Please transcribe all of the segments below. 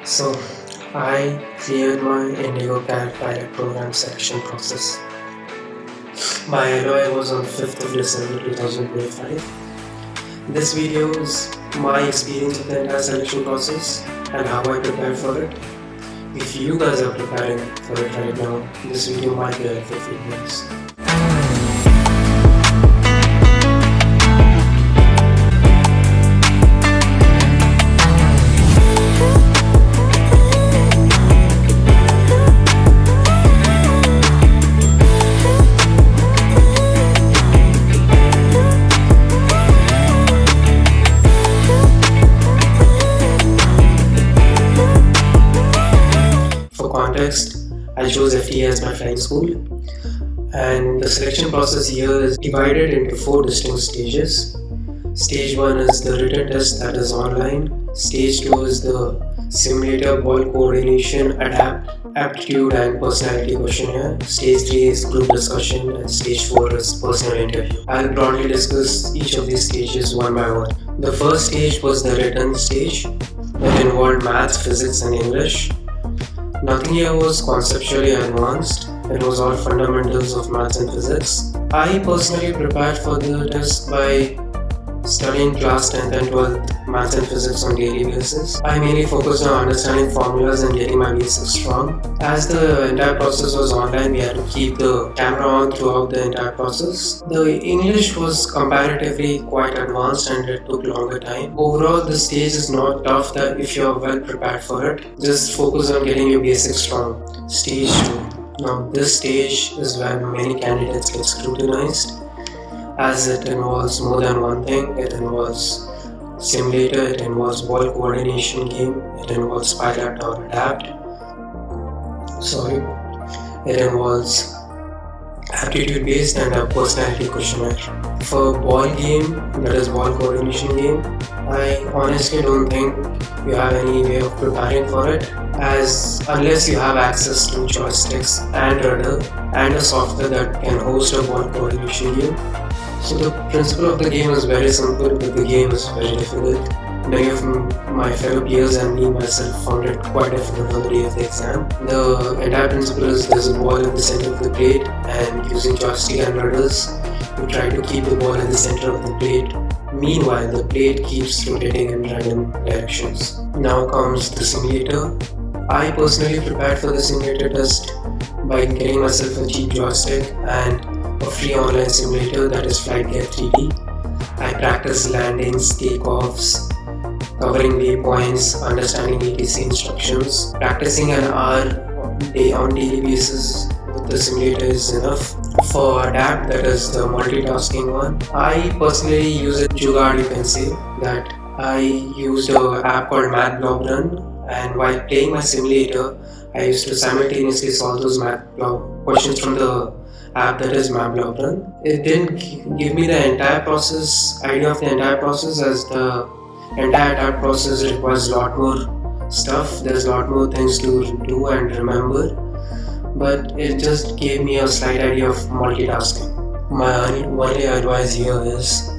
So, I cleared my IndiGo Cadet Pilot Program selection process. My LOI was on 5th of December 2025. This video is my experience of the entire selection process and how I prepared for it. If you guys are preparing for it right now, this video might be helpful for you guys. Context, I chose FTA as my flying school, and the selection process here is divided into 4 distinct stages. Stage 1 is the written test, that is online. Stage 2 is the simulator, ball coordination, aptitude and personality questionnaire. Stage 3 is group discussion, and stage 4 is personal interview. I'll broadly discuss each of these stages one by one. The first stage was the written stage that involved maths, physics and English. Nothing here was conceptually advanced, it was all fundamentals of maths and physics. I personally prepared for the test by studying class 10th and 12th maths and physics on daily basis. I mainly focused on understanding formulas and getting my basics strong. As the entire process was online, we had to keep the camera on throughout the entire process. The English was comparatively quite advanced and it took longer time. Overall, the stage is not tough that if you are well prepared for it. Just focus on getting your basics strong. Stage 2. Now this stage is where many candidates get scrutinized, as it involves more than one thing. It involves simulator, it involves ball coordination game, it involves PILAPT or adapt. It involves aptitude based and a personality questionnaire. For ball game, that is ball coordination game, I honestly don't think you have any way of preparing for it, as unless you have access to joysticks and rudder and a software that can host a ball coordination game. So the principle of the game is very simple, but the game is very difficult. Many of my fellow peers and me myself found it quite difficult on the day of the exam. The entire principle is there's a ball in the center of the plate, and using joystick and rudders, you try to keep the ball in the center of the plate. Meanwhile, the plate keeps rotating in random directions. Now comes the simulator. I personally prepared for the simulator test by getting myself a cheap joystick and a free online simulator, that is FlightGear 3D. I practiced landings, takeoffs, covering waypoints, understanding ATC instructions. Practicing an hour on daily basis with the simulator is enough. For adapt, that is the multitasking one, I personally use a jugaad, you can say, that I used an app called Blob Run, and while playing my simulator, I used to simultaneously solve those Blob questions from the app, that is Blob Run. It didn't give me the idea of the entire process, as the entire adapt process requires a lot more stuff. There's a lot more things to do and remember, but it just gave me a slight idea of multitasking. My only advice here is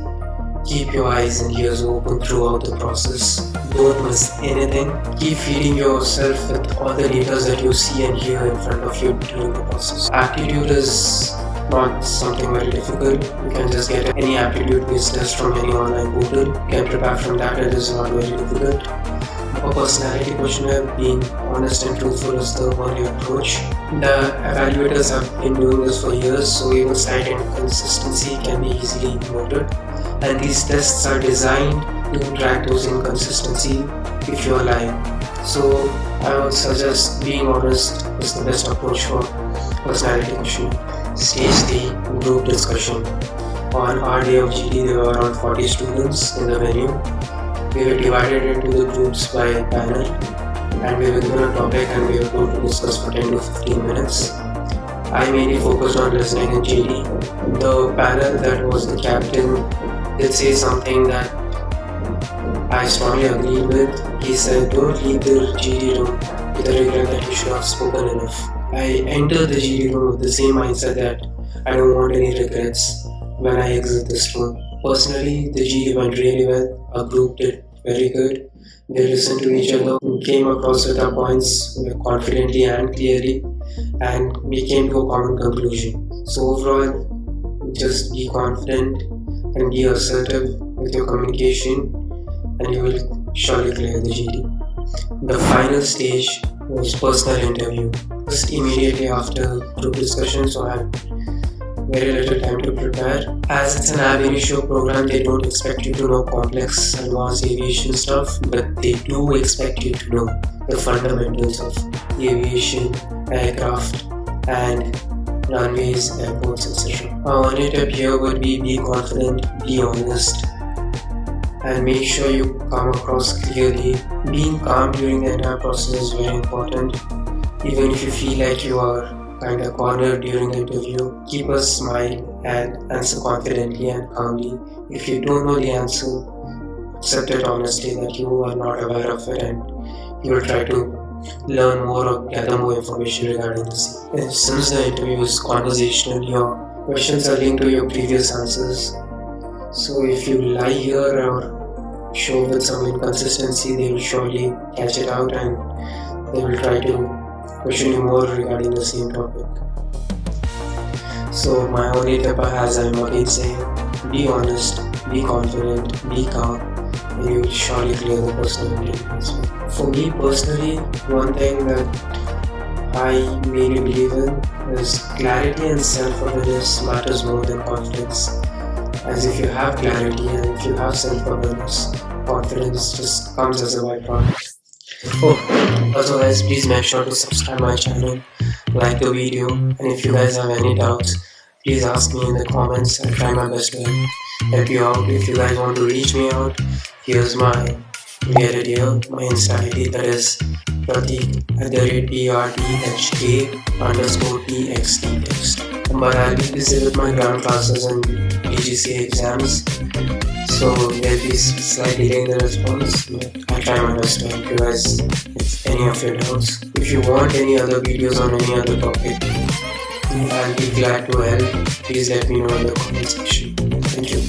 keep your eyes and ears open throughout the process. Don't miss anything. Keep feeding yourself with all the data that you see and hear in front of you during the process. Aptitude is not something very difficult. You can just get any aptitude based test from any online portal. You can prepare from that, it is not very difficult. A personality questionnaire, being honest and truthful, is the only approach. The evaluators have been doing this for years, so even slight inconsistency can be easily noted. And these tests are designed to track those inconsistency if you are lying. So I would suggest being honest is the best approach for personality questionnaire. Stage 3, group discussion. On our day of GD, there were around 40 students in the venue. We were divided into the groups by panel, and we were given a topic and we were told to discuss for 10 to 15 minutes. I mainly focused on listening and GD. The panel that was the captain did say something that I strongly agreed with. He said, don't leave the GD room with the regret that you should have spoken enough. I entered the GD room with the same mindset that I don't want any regrets when I exit this room. Personally, the GD went really well. Our group did very good. They listened to each other, came across with our points confidently and clearly, and we came to a common conclusion. So overall, just be confident and be assertive with your communication, and you will surely clear the GD. The final stage was personal interview. Just immediately after group discussion, so I had very little time to prepare. As it's an ab initio program, they don't expect you to know complex advanced aviation stuff, but they do expect you to know the fundamentals of aviation, aircraft, and runways, airports, etc. Our only tip here would be confident, be honest, and make sure you come across clearly. Being calm during the entire process is very important. Even if you feel like you are kind of cornered during the interview, keep a smile and answer confidently and calmly. If you don't know the answer, accept it honestly that you are not aware of it, and you will try to learn more or gather more information regarding the scene. Since the interview is conversational, your questions are linked to your previous answers. So if you lie here or show with some inconsistency, they will surely catch it out and they will try to question you more regarding the same topic. So my only tip, as I'm again saying, be honest, be confident, be calm, and you will surely clear the personal interview as well. For me personally, one thing that I mainly believe in is clarity and self-awareness matters more than confidence. As if you have clarity and if you have self-awareness, confidence just comes as a byproduct. Oh, also guys, please make sure to subscribe my channel, like the video, and if you guys have any doubts, please ask me in the comments. I'll try my best to help you out. If you guys want to reach me out, here's my, you get it here, my Insta ID, that is Pratik @PRTHK_TXT text. But I'll be busy with my ground classes and PGCA exams, so there'll be slight delay in the response, but I'll try my best to help you guys with any of your doubts. If you want any other videos on any other topic, I'll be glad to help. Please let me know in the comment section. Thank you.